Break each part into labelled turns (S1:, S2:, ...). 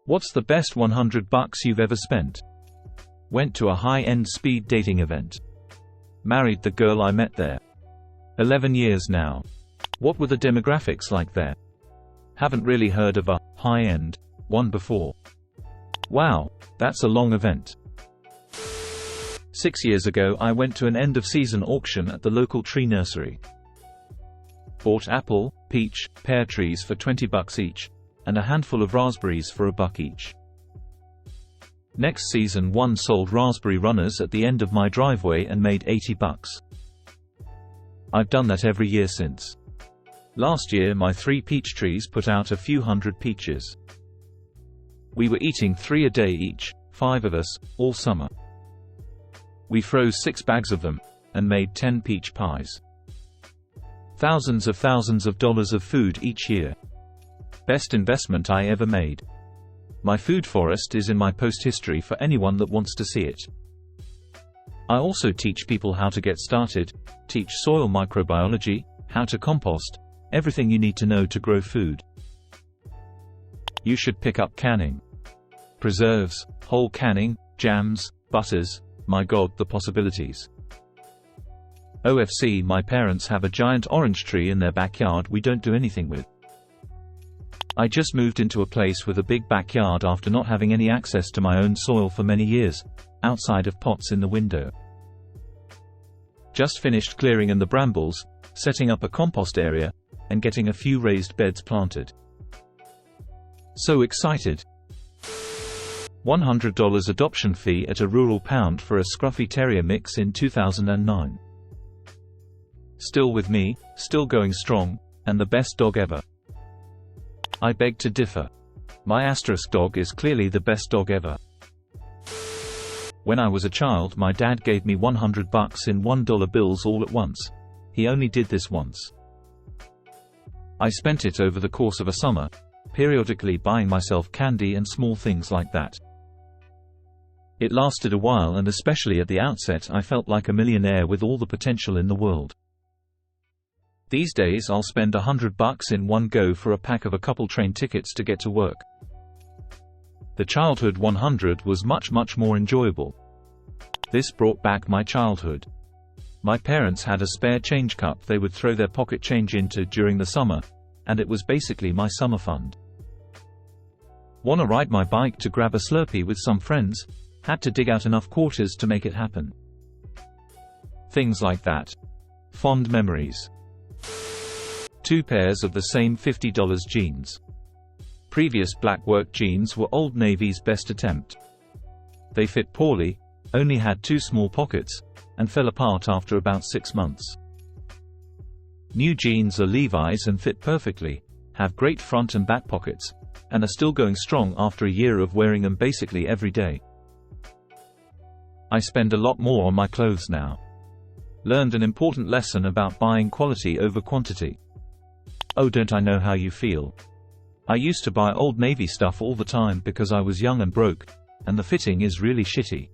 S1: What's the best $100 you've ever spent? Went to a high-end speed dating event. Married the girl I met there. 11 years now. What were the demographics like there? Haven't really heard of a high-end one before. Wow, that's a long event. 6 years ago I went to an end-of-season auction at the local tree nursery. Bought apple, peach, pear trees for $20 each, and a handful of raspberries for $1 each. Next season one sold raspberry runners at the end of my driveway and made $80. I've done that every year since. Last year my 3 peach trees put out a few hundred peaches. We were eating 3 a day each, 5 of us, all summer. We froze 6 bags of them, and made 10 peach pies. Thousands of dollars of food each year. Best investment I ever made. My food forest is in my post history for anyone that wants to see it. I also teach people how to get started, teach soil microbiology, how to compost, everything you need to know to grow food. You should pick up canning. Preserves, whole canning, jams, butters, my God, the possibilities. OFC, my parents have a giant orange tree in their backyard we don't do anything with. I just moved into a place with a big backyard after not having any access to my own soil for many years, outside of pots in the window. Just finished clearing in the brambles, setting up a compost area, and getting a few raised beds planted. So excited. $100 adoption fee at a rural pound for a scruffy terrier mix in 2009. Still with me, still going strong, and the best dog ever. I beg to differ. My asterisk dog is clearly the best dog ever. When I was a child my dad gave me $100 in $1 bills all at once. He only did this once. I spent it over the course of a summer, periodically buying myself candy and small things like that. It lasted a while, and especially at the outset I felt like a millionaire with all the potential in the world. These days I'll spend $100 in one go for a pack of a couple train tickets to get to work. The childhood 100 was much more enjoyable. This brought back my childhood. My parents had a spare change cup they would throw their pocket change into during the summer, and it was basically my summer fund. Wanna ride my bike to grab a Slurpee with some friends? Had to dig out enough quarters to make it happen. Things like that. Fond memories. 2 pairs of the same $50 jeans. Previous black work jeans were Old Navy's best attempt. They fit poorly, only had 2 small pockets, and fell apart after about 6 months. New jeans are Levi's and fit perfectly, have great front and back pockets, and are still going strong after a year of wearing them basically every day. I spend a lot more on my clothes now. Learned an important lesson about buying quality over quantity. Oh, don't I know how you feel. I used to buy Old Navy stuff all the time because I was young and broke, and the fitting is really shitty.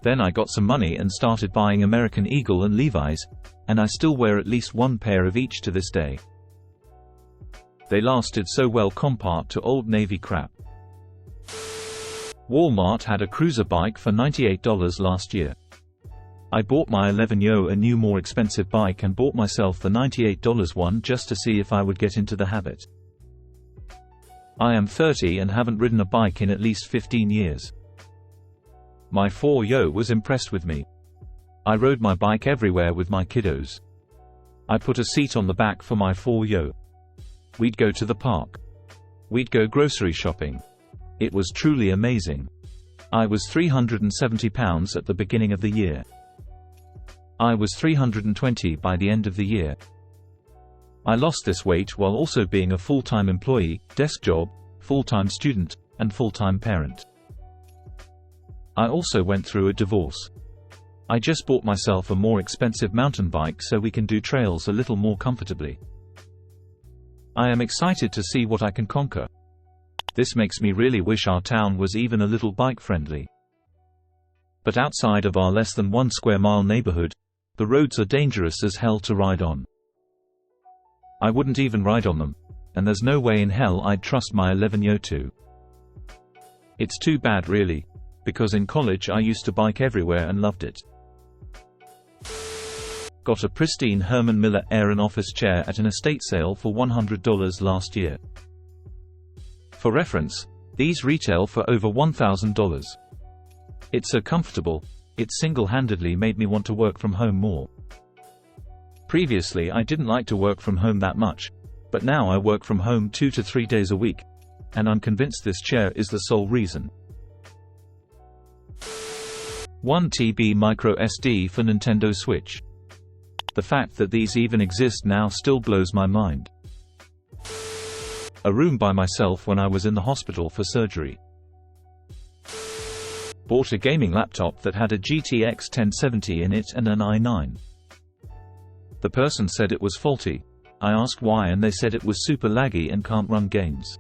S1: Then I got some money and started buying American Eagle and Levi's, and I still wear at least 1 pair of each to this day. They lasted so well compared to Old Navy crap. Walmart had a cruiser bike for $98 last year. I bought my 11-yo a new more expensive bike and bought myself the $98 one just to see if I would get into the habit. I am 30 and haven't ridden a bike in at least 15 years. My 4-yo was impressed with me. I rode my bike everywhere with my kiddos. I put a seat on the back for my 4-yo. We'd go to the park. We'd go grocery shopping. It was truly amazing. I was 370 pounds at the beginning of the year. I was 320 by the end of the year. I lost this weight while also being a full-time employee, desk job, full-time student, and full-time parent. I also went through a divorce. I just bought myself a more expensive mountain bike so we can do trails a little more comfortably. I am excited to see what I can conquer. This makes me really wish our town was even a little bike-friendly. But outside of our less than 1 square mile neighborhood, the roads are dangerous as hell to ride on. I wouldn't even ride on them, and there's no way in hell I'd trust my 11-yo to. It's too bad really, because in college I used to bike everywhere and loved it. Got a pristine Herman Miller Aeron office chair at an estate sale for $100 last year. For reference, these retail for over $1,000. It's so comfortable, it single-handedly made me want to work from home more. Previously I didn't like to work from home that much, but now I work from home 2 to 3 days a week, and I'm convinced this chair is the sole reason. 1 TB micro SD for Nintendo Switch. The fact that these even exist now still blows my mind. A room by myself when I was in the hospital for surgery. Bought a gaming laptop that had a GTX 1070 in it and an i9. The person said it was faulty. I asked why and they said it was super laggy and can't run games.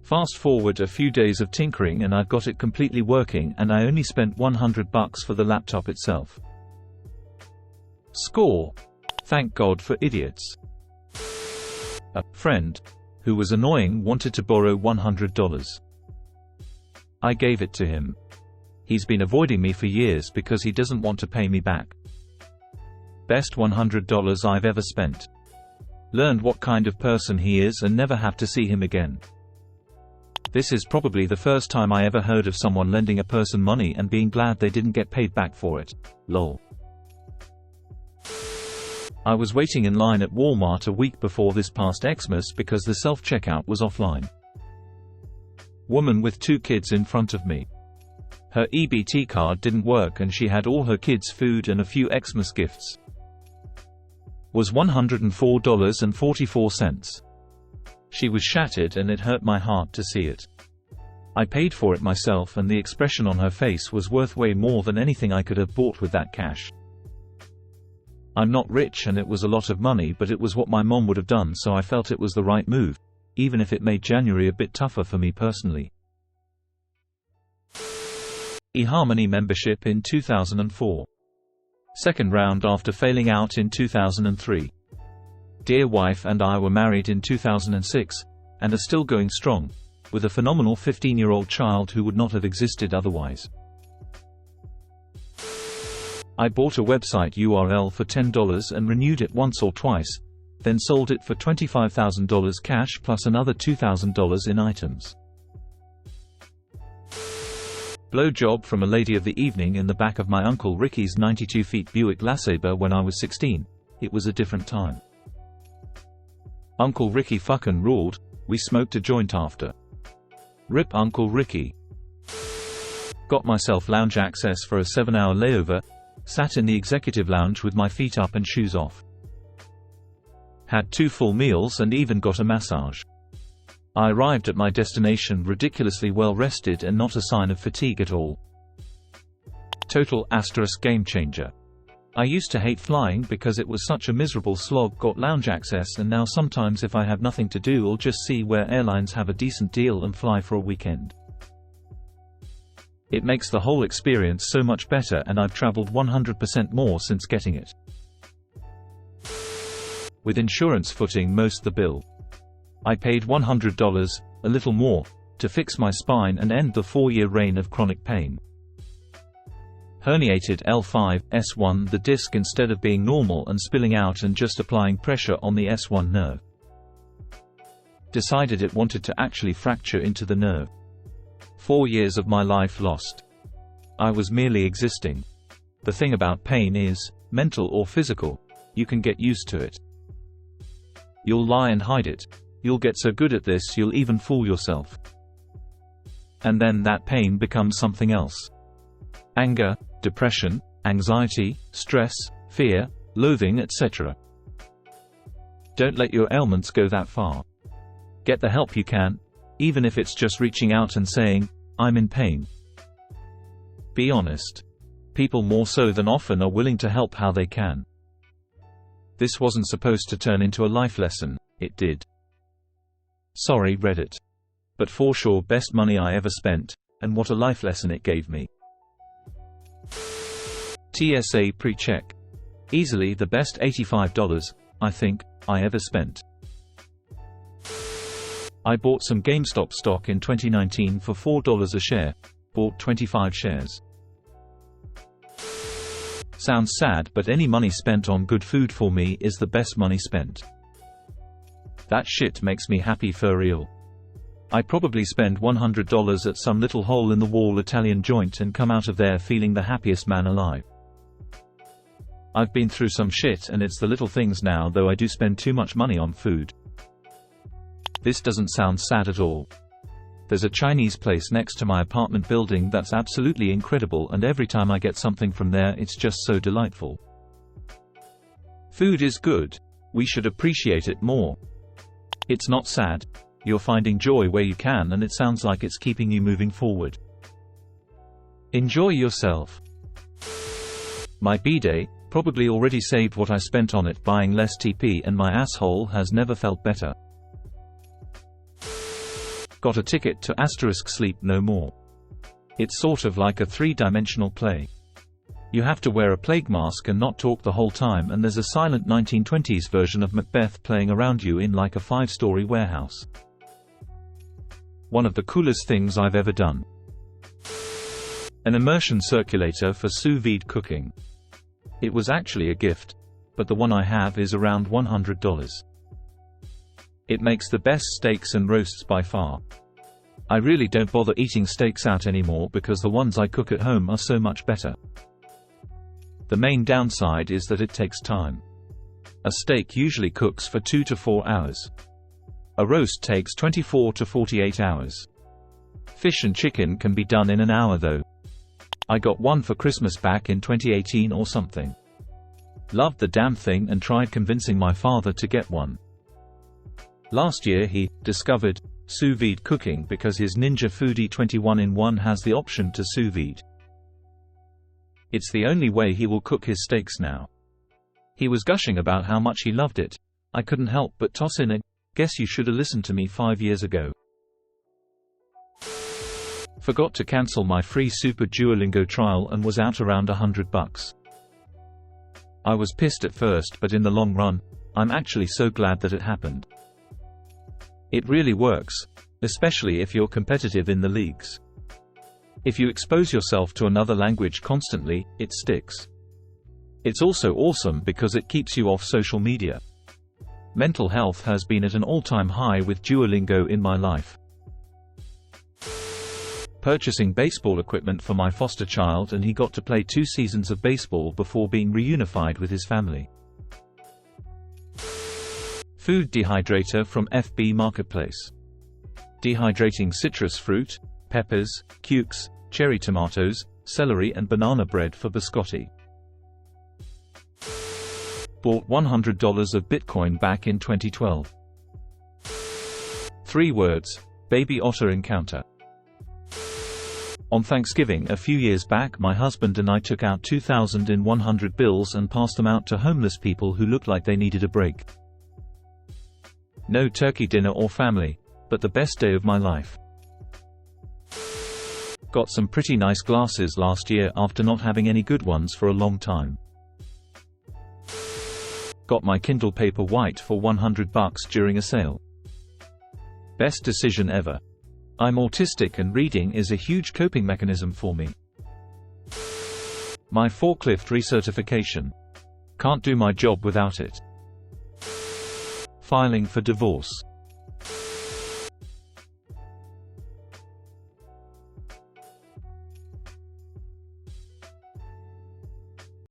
S1: Fast forward a few days of tinkering and I've got it completely working, and I only spent $100 for the laptop itself. Score. Thank God for idiots. A friend who was annoying wanted to borrow $100. I gave it to him. He's been avoiding me for years because he doesn't want to pay me back. Best $100 I've ever spent. Learned what kind of person he is and never have to see him again. This is probably the first time I ever heard of someone lending a person money and being glad they didn't get paid back for it. Lol. I was waiting in line at Walmart a week before this past Xmas because the self-checkout was offline. Woman with 2 kids in front of me. Her EBT card didn't work and she had all her kids' food and a few Xmas gifts. Was $104.44. She was shattered and it hurt my heart to see it. I paid for it myself and the expression on her face was worth way more than anything I could have bought with that cash. I'm not rich and it was a lot of money, but it was what my mom would have done, so I felt it was the right move, even if it made January a bit tougher for me personally. eHarmony membership in 2004. Second round after failing out in 2003. Dear wife and I were married in 2006, and are still going strong, with a phenomenal 15-year-old child who would not have existed otherwise. I bought a website URL for $10 and renewed it once or twice, then sold it for $25,000 cash plus another $2,000 in items. Blow job from a lady of the evening in the back of my Uncle Ricky's 92-feet Buick LeSabre when I was 16. It was a different time. Uncle Ricky fucking ruled. We smoked a joint after. Rip Uncle Ricky. Got myself lounge access for a 7-hour layover. Sat in the executive lounge with my feet up and shoes off. Had 2 full meals and even got a massage. I arrived at my destination ridiculously well rested and not a sign of fatigue at all. Total * game changer. I used to hate flying because it was such a miserable slog. Got lounge access and now sometimes if I have nothing to do I'll just see where airlines have a decent deal and fly for a weekend. It makes the whole experience so much better and I've traveled 100% more since getting it. With insurance footing most the bill. I paid $100, a little more, to fix my spine and end the 4-year reign of chronic pain. Herniated L5, S1 the disc instead of being normal and spilling out and just applying pressure on the S1 nerve. Decided it wanted to actually fracture into the nerve. 4 years of my life lost. I was merely existing. The thing about pain is, mental or physical, you can get used to it. You'll lie and hide it. You'll get so good at this you'll even fool yourself. And then that pain becomes something else. Anger, depression, anxiety, stress, fear, loathing, etc. Don't let your ailments go that far. Get the help you can, even if it's just reaching out and saying, I'm in pain. Be honest. People more so than often are willing to help how they can. This wasn't supposed to turn into a life lesson, it did. Sorry Reddit. But for sure best money I ever spent, and what a life lesson it gave me. TSA pre-check. Easily the best $85, I think, I ever spent. I bought some GameStop stock in 2019 for $4 a share. Bought 25 shares. Sounds sad, but any money spent on good food for me is the best money spent. That shit makes me happy for real. I probably spend $100 at some little hole-in-the-wall Italian joint and come out of there feeling the happiest man alive. I've been through some shit and it's the little things now, though I do spend too much money on food. This doesn't sound sad at all. There's a Chinese place next to my apartment building that's absolutely incredible, and every time I get something from there it's just so delightful. Food is good. We should appreciate it more. It's not sad. You're finding joy where you can, and it sounds like it's keeping you moving forward. Enjoy yourself. My B-Day, probably already saved what I spent on it buying less TP, and my asshole has never felt better. Got a ticket to *Sleep No More. It's sort of like a 3-dimensional play. You have to wear a plague mask and not talk the whole time, and there's a silent 1920s version of Macbeth playing around you in like a 5-story warehouse. One of the coolest things I've ever done. An immersion circulator for sous vide cooking. It was actually a gift, but the one I have is around $100. It makes the best steaks and roasts by far. I really don't bother eating steaks out anymore because the ones I cook at home are so much better. The main downside is that it takes time. A steak usually cooks for 2 to 4 hours. A roast takes 24 to 48 hours. Fish and chicken can be done in an hour though. I got one for Christmas back in 2018 or something. Loved the damn thing and tried convincing my father to get one. Last year he discovered sous vide cooking because his Ninja Foodi 21-in-1 has the option to sous vide. It's the only way he will cook his steaks now. He was gushing about how much he loved it. I couldn't help but toss in a, "Guess you should have listened to me 5 years ago." Forgot to cancel my free Super Duolingo trial and was out around $100. I was pissed at first, but in the long run, I'm actually so glad that it happened. It really works, especially if you're competitive in the leagues. If you expose yourself to another language constantly, it sticks. It's also awesome because it keeps you off social media. Mental health has been at an all-time high with Duolingo in my life. Purchasing baseball equipment for my foster child, and he got to play 2 seasons of baseball before being reunified with his family. Food dehydrator from FB Marketplace. Dehydrating citrus fruit, peppers, cukes, cherry tomatoes, celery and banana bread for biscotti. Bought $100 of Bitcoin back in 2012. 3 words: baby otter encounter. On Thanksgiving a few years back, my husband and I took out 2,100 bills and passed them out to homeless people who looked like they needed a break. No turkey dinner or family, but the best day of my life. Got some pretty nice glasses last year after not having any good ones for a long time. Got my Kindle Paperwhite for $100 during a sale. Best decision ever. I'm autistic and reading is a huge coping mechanism for me. My forklift recertification. Can't do my job without it. Filing for divorce.